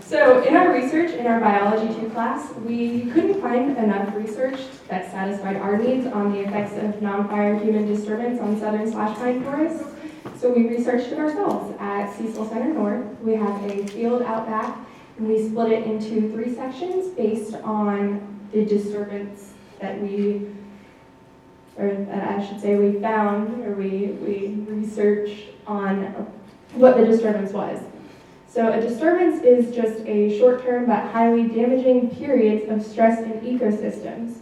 So in our research, in our biology 2 class, we couldn't find enough research that satisfied our needs on the effects of non-fire human disturbance on southern pine forests. So we researched it ourselves at Cecil North. We have a field out back, and we split it into 3 sections based on the disturbance that we found, or we researched on what the disturbance was. So a disturbance is just a short-term but highly damaging periods of stress in ecosystems.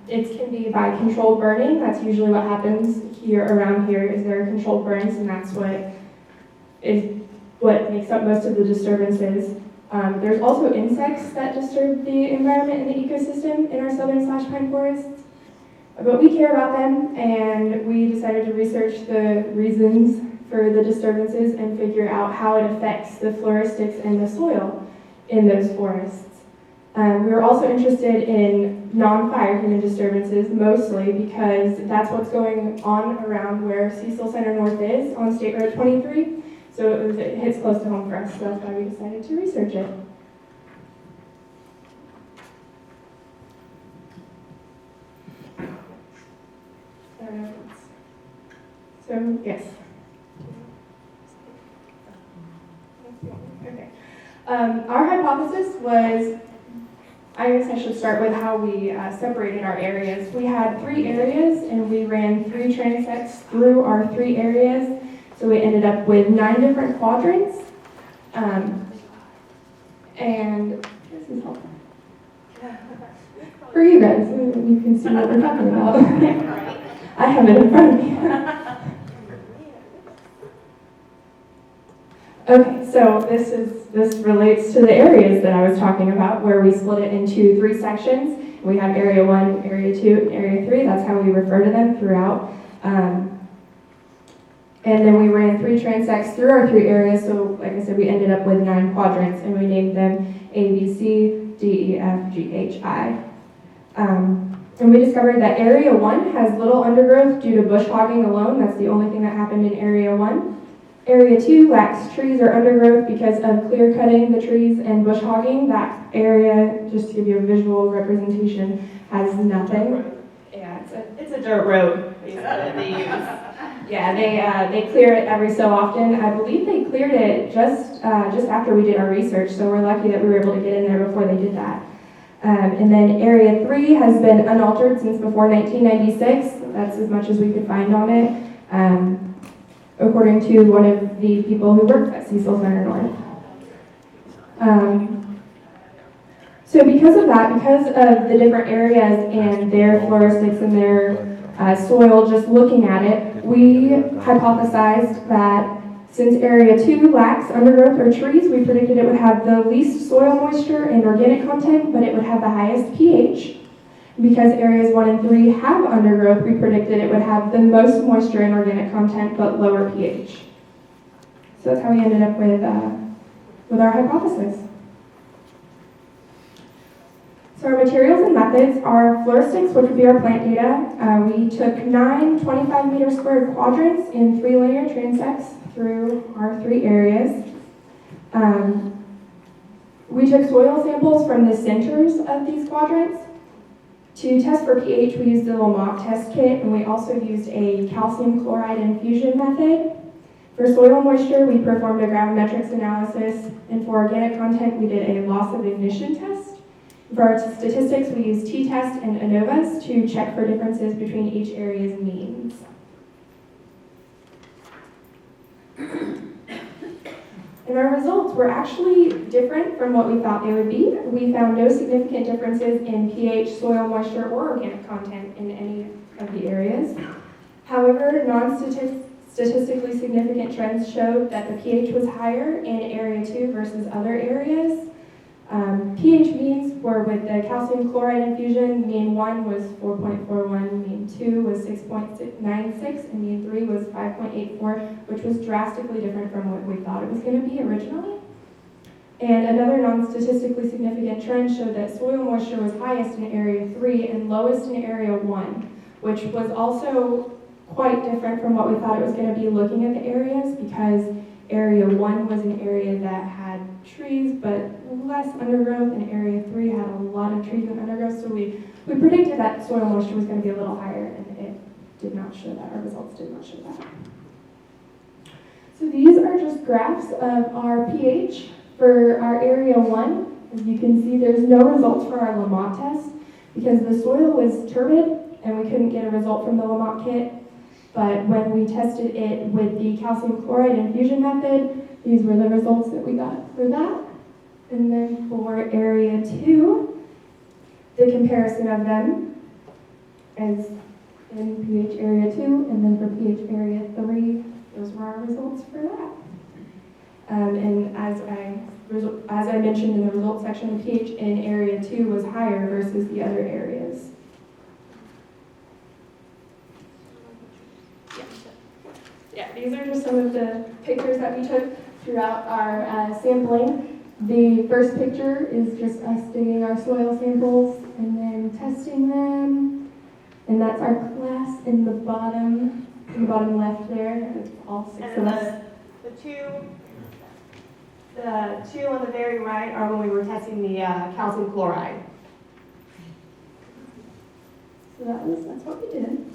It can be by controlled burning. That's usually what happens around here is there are controlled burns, and that's what makes up most of the disturbances. There's also insects that disturb the environment and the ecosystem in our southern pine forests. But we care about them, and we decided to research the reasons for the disturbances and figure out how it affects the floristics and the soil in those forests. We were also interested in non-fire human disturbances, mostly because that's what's going on around where Cecil Center North is on State Road 23. So it hits close to home for us, so that's why we decided to research it. So, yes. Okay. Our hypothesis was, I guess I should start with how we separated our areas. We had 3 areas, and we ran 3 transects through our 3 areas. So we ended up with 9 different quadrants. And this is helpful. For you guys, you can see what we're talking about. I have it in front of me. Okay, so this relates to the areas that I was talking about, where we split it into 3 sections. We have Area 1, Area 2, and Area 3. That's how we refer to them throughout. And then we ran 3 transects through our 3 areas. So, like I said, we ended up with 9 quadrants, and we named them A, B, C, D, E, F, G, H, I. And we discovered that Area 1 has little undergrowth due to bush hogging alone. That's the only thing that happened in Area 1. Area 2 lacks trees or undergrowth because of clear cutting the trees and bush hogging. That area, just to give you a visual representation, has nothing. Yeah, it's a dirt road that they use. Yeah, they clear it every so often. I believe they cleared it just after we did our research, so we're lucky that we were able to get in there before they did that. And then Area 3 has been unaltered since before 1996. That's as much as we could find on it. According to one of the people who worked at Cecil Center North. So because of that, because of the different areas and their floristics and their soil, just looking at it, we hypothesized that since Area 2 lacks undergrowth or trees, we predicted it would have the least soil moisture and organic content, but it would have the highest pH. Because areas 1 and 3 have undergrowth, we predicted it would have the most moisture and organic content, but lower pH. So that's how we ended up with our hypothesis. So our materials and methods are floristics, which would be our plant data. We took 9 25-meter squared quadrants in 3 linear transects through our 3 areas. We took soil samples from the centers of these quadrants. To test for pH, we used a little mock test kit, and we also used a calcium chloride infusion method. For soil moisture, we performed a gravimetrics analysis, and for organic content, we did a loss of ignition test. For our statistics, we used t-test and ANOVAs to check for differences between each area's means. And our results were actually different from what we thought they would be. We found no significant differences in pH, soil moisture, or organic content in any of the areas. However, non-statistically significant trends showed that the pH was higher in Area 2 versus other areas. pH means were with the calcium chloride infusion, mean 1 was 4.41, mean 2 was 6.96, and mean 3 was 5.84, which was drastically different from what we thought it was going to be originally. And another non-statistically significant trend showed that soil moisture was highest in Area 3 and lowest in Area 1, which was also quite different from what we thought it was going to be looking at the areas, because Area 1 was an area that had trees but less undergrowth, and Area 3 had a lot of trees and undergrowth, so we predicted that soil moisture was going to be a little higher, and it did not show that. Our results did not show that. So these are just graphs of our pH for our Area 1. As you can see, there's no results for our Lamont test because the soil was turbid and we couldn't get a result from the Lamont kit. But when we tested it with the calcium chloride infusion method, these were the results that we got for that. And then for Area 2, the comparison of them is in pH Area 2, and then for pH Area 3, those were our results for that. And as I mentioned in the results section, the pH in Area 2 was higher versus the other areas. Yeah, these are just some of the pictures that we took throughout our sampling. The first picture is just us digging our soil samples and then testing them. And that's our class in the bottom left there. It's all 6 of us. The two on the very right are when we were testing the calcium chloride. So that's what we did.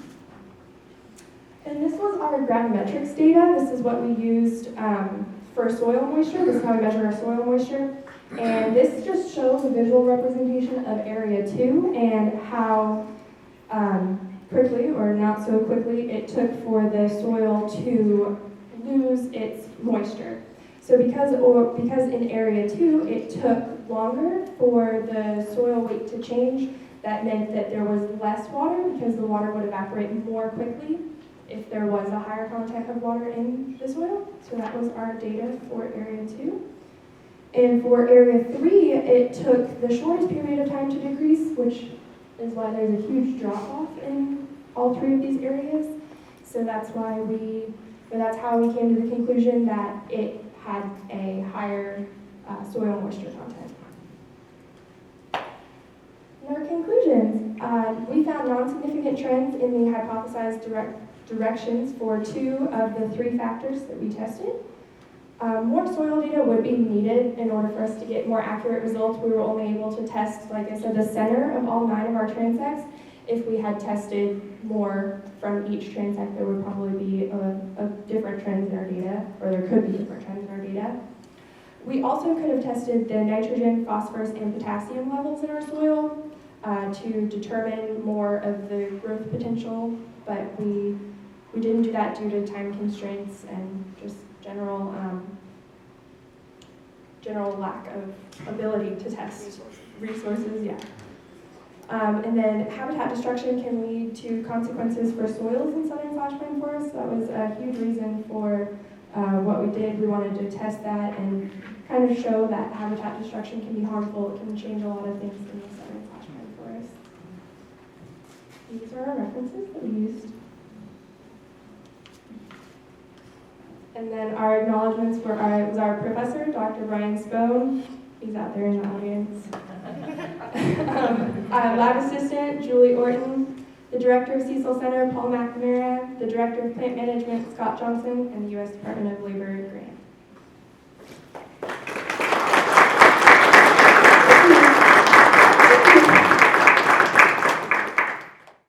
And this was our gravimetrics data. This is what we used for soil moisture. This is how we measure our soil moisture. And this just shows a visual representation of Area 2 and how quickly or not so quickly it took for the soil to lose its moisture. So because in Area 2 it took longer for the soil weight to change, that meant that there was less water because the water would evaporate more quickly if there was a higher content of water in the soil. So that was our data for Area 2. And for Area 3, it took the shortest period of time to decrease, which is why there's a huge drop-off in all 3 of these areas. So that's how we came to the conclusion that it had a higher soil moisture content. And our conclusions. We found non-significant trends in the hypothesized directions for 2 of the 3 factors that we tested. More soil data would be needed in order for us to get more accurate results. We were only able to test, like I said, the center of all 9 of our transects. If we had tested more from each transect, there would probably be a different trends in our data, or there could be different trends in our data. We also could have tested the nitrogen, phosphorus, and potassium levels in our soil to determine more of the growth potential, but we didn't do that due to time constraints and just general lack of ability to test resources. Yeah. And then habitat destruction can lead to consequences for soils in southern flash pine forests. That was a huge reason for what we did. We wanted to test that and kind of show that habitat destruction can be harmful. It can change a lot of things in the southern flash pine forests. These are our references that we used. And then our acknowledgments was our professor, Dr. Brian Spohn. He's out there in the audience. Lab assistant, Julie Orton. The director of Cecil Center, Paul McNamara. The director of plant management, Scott Johnson. And the U.S. Department of Labor, Grant.